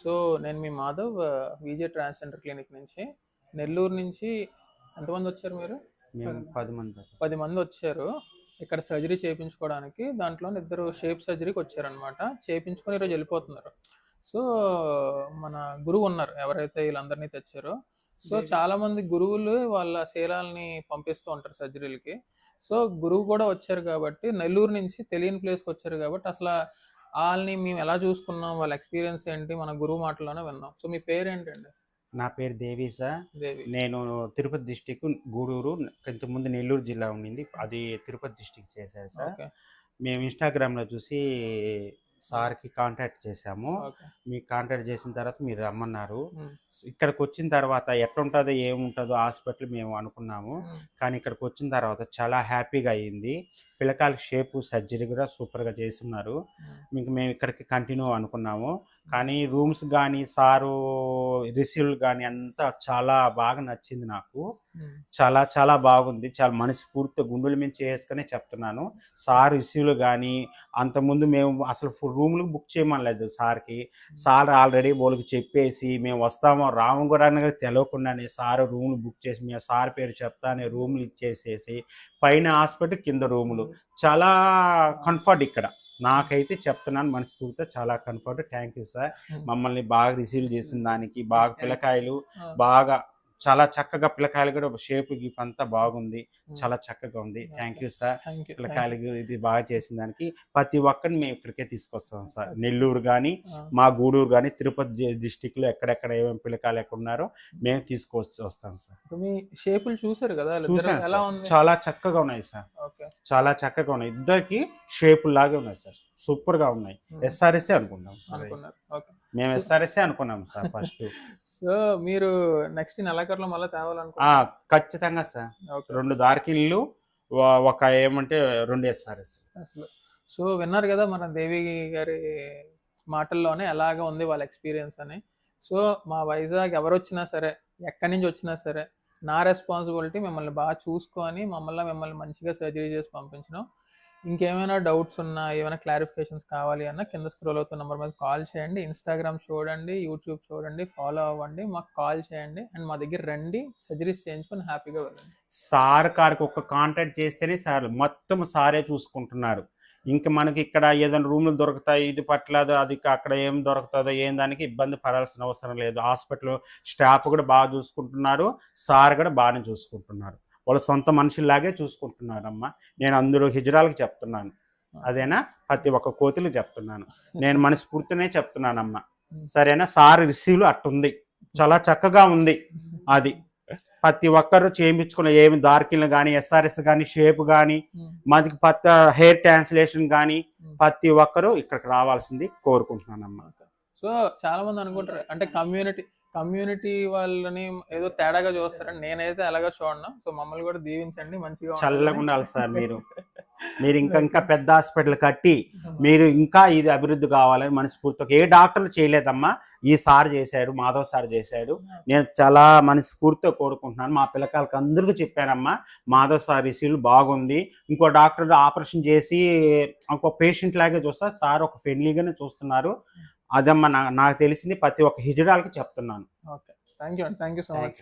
So నేను మీ Madhav VJ transgender clinic నుంచి. నెల్లూరు నుంచి ఎంతమంది వచ్చారు మీరు? మేము 10 మంది దాకా 10 మంది వచ్చారు ఇక్కడ సర్జరీ చేయించుకోవడానికి. దాంట్లో ఇద్దరు షేప్ సర్జరీకి వచ్చారనమాట. చేయించుకొని ఈరోజు వెళ్ళిపోతున్నారు. సో మన గురువు ఉన్నారు ఎవరైతే వీళ్ళందరినీ తెచ్చారో. సో చాలా మంది గురువులు వాళ్ళ శీలాల్ని పంపిస్తూ ఉంటారు సర్జరీలకి. సో గురువు కూడా వచ్చారు కాబట్టి నెల్లూరు నుంచి తెలియని ప్లేస్కి వచ్చారు కాబట్టి అసలు వాళ్ళని మేము ఎలా చూసుకున్నాం, వాళ్ళ ఎక్స్పీరియన్స్ ఏంటి, మన గురువు మాటల్లోనే విన్నాం. సో మీ పేరు ఏంటండి? నా పేరు దేవి సార్. దేవి. నేను తిరుపతి డిస్టిక్ గూడూరు, ఇంతకుముందు నెల్లూరు జిల్లా ఉండింది, అది తిరుపతి డిస్టిక్ చేశారు సార్. ఓకే. మేము ఇన్స్టాగ్రామ్లో చూసి సార్కి కాంటాక్ట్ చేశాము. ఓకే. మీకు కాంటాక్ట్ చేసిన తర్వాత మీరు రమ్మన్నారు. ఉమ్, ఇక్కడికి వచ్చిన తర్వాత ఎట్లుంటుందో ఏముంటుందో హాస్పిటల్ మేము అనుకున్నాము. ఉమ్, కానీ ఇక్కడికి వచ్చిన తర్వాత చాలా హ్యాపీగా అయ్యింది. పిల్లకాయలకి షేపు సర్జరీ కూడా సూపర్గా చేస్తున్నారు. మీకు మేము ఇక్కడికి కంటిన్యూ అనుకున్నాము. కానీ రూమ్స్ కానీ సారు రిసీవ్లు కానీ అంతా చాలా బాగా నచ్చింది నాకు. ఉమ్, చాలా చాలా బాగుంది. చాలా మనస్ఫూర్తిగా గుండెల మీద చేసుకునే చెప్తున్నాను. సార్ రిసీవ్లు కానీ అంతకుముందు మేము అసలు రూమ్లకు బుక్ చేయమనలేదు సార్కి. సార్ ఆల్రెడీ వాళ్ళకి చెప్పేసి మేము వస్తామో రాము కూడా అనేది తెలియకుండానే సార్ రూమ్లు బుక్ చేసి మేము సార్ పేరు చెప్తానే రూమ్లు ఇచ్చేసేసి పైన హాస్పిటల్ కింద రూములు చాలా కంఫర్ట్ ఇక్కడ. నాకైతే చెప్తున్నాను మనస్ఫూర్తిగా చాలా కంఫర్ట్. Thank you sir. మమ్మల్ని బాగా రిసీవ్ చేసిన దానికి, బాగా పిల్లకాయలు బాగా చాలా చక్కగా పిల్లకాయలు కూడా షేప్ గిప్ అంతా బాగుంది, చాలా చక్కగా ఉంది. Thank you sir. పిల్లకాయలకి ఇది బాగా చేసిన దానికి ప్రతి ఒక్కరిని మేము ఇక్కడికే తీసుకొస్తాం సార్. నెల్లూరు కానీ మా గూడూరు కానీ తిరుపతి డిస్టిక్లో ఎక్కడెక్కడ ఏమేమి పిల్లకాయలు ఎక్కడ ఉన్నారో మేము తీసుకొచ్చి వస్తాం సార్. మీ షేపులు చూసారు కదా, చూసాను ఎలా సార్. ఉంది? చాలా చక్కగా ఉన్నాయి సార్. ఓకే. చాలా చక్కగా ఉన్నాయి. ఇద్దరికి షేపులు లాగే ఉన్నాయి సార్. సూపర్ గా ఉన్నాయి. ఎస్ఆర్ఎస్ అనుకున్నాం సార్. అనుకున్నారు. ఓకే. మేము ఎస్ఆర్ఎస్ అనుకున్నాం సార్ ఫస్ట్. సో మీరు నెక్స్ట్ నెలాఖరులో మళ్ళీ తేవాలనుకుంటున్నారు? ఖచ్చితంగా సార్. ఓకే. 2 దార్కిళ్ళు, ఒక ఏమంటే 2 ఎస్ఆర్ఎస్ అసలు సో విన్నారు కదా మన దేవి గారి మాటల్లోనే ఎలాగ ఉంది వాళ్ళ ఎక్స్పీరియన్స్ అని. సో మా వైజాగ్ ఎవరు వచ్చినా సరే, ఎక్కడి నుంచి వచ్చినా సరే, నా రెస్పాన్సిబిలిటీ మిమ్మల్ని బాగా చూసుకొని మిమ్మల్ని మంచిగా సర్జరీ చేసి పంపించడం. ఇంకేమైనా డౌట్స్ ఉన్నా, ఏమైనా క్లారిఫికేషన్స్ కావాలి అన్నా కింద స్క్రోల్ అవుతున్న నెంబర్ మీద కాల్ చేయండి. ఇన్స్టాగ్రామ్ చూడండి, యూట్యూబ్ చూడండి, ఫాలో అవ్వండి, మాకు కాల్ చేయండి అండ్ మా దగ్గర రండి, సర్జరీస్ చేయించుకొని హ్యాపీగా వెళ్ళండి. సార్ గారికి ఒక కాంటాక్ట్ చేస్తేనే సార్ మొత్తం సారే చూసుకుంటున్నారు. ఇంకా మనకి ఇక్కడ ఏదైనా రూమ్లు దొరుకుతాయి, ఇది పట్లేదు, అది అక్కడ ఏం దొరుకుతుందో ఏం దానికి ఇబ్బంది పడాల్సిన అవసరం లేదు. హాస్పిటల్ స్టాఫ్ కూడా బాగా చూసుకుంటున్నారు, సార్ కూడా బాగానే చూసుకుంటున్నారు. వాళ్ళ సొంత మనుషుల్లాగే చూసుకుంటున్నారమ్మా. నేను అందరూ హిజరాలకు చెప్తున్నాను, అదేనా ప్రతి ఒక్క కోతులకు చెప్తున్నాను. నేను మనస్ఫూర్తినే చెప్తున్నానమ్మా, సరేనా. సార్ రిసీవ్లు అట్టుంది, చాలా చక్కగా ఉంది. అది ప్రతి ఒక్కరు చేయించుకున్న ఏమి దార్కిన్లు కానీ, ఎస్ఆర్ఎస్ కానీ, షేప్ కానీ, మనకి హెయిర్ ట్రాన్స్లేషన్ కానీ ప్రతి ఒక్కరు ఇక్కడికి రావాల్సింది కోరుకుంటున్నానమ్మా. సో చాలా మంది అనుకుంటారు అంటే కమ్యూనిటీ వాళ్ళని ఏదో తేడాగా చూస్తారని. నేనైతే అలాగా చూడను. సో మమ్మల్ని కూడా దీవించండి, మంచిగా చల్లగా ఉండాలి సార్. మీరు ఇంకా పెద్ద హాస్పిటల్ కట్టి మీరు ఇంకా ఇది అభివృద్ధి కావాలని మనస్ఫూర్తిగా. ఏ డాక్టర్లు చేయలేదమ్మా, ఈ సార్ చేశాడు, మాధవ్ సార్ చేశాడు. నేను చాలా మనస్ఫూర్తిగా కోరుకుంటున్నాను. మా పిల్లకాయలకి అందరికీ చెప్పానమ్మా, మాధవ్ సార్ రిసీవ్లు బాగుంది. ఇంకో డాక్టర్ ఆపరేషన్ చేసి ఇంకో పేషెంట్ లాగే చూస్తారు, సార్ ఒక ఫ్రెండ్లీగానే చూస్తున్నారు. అదమ్మా నాకు తెలిసింది, ప్రతి ఒక్క హిజరాలకి చెప్తున్నాను. Okay. Thank you so much.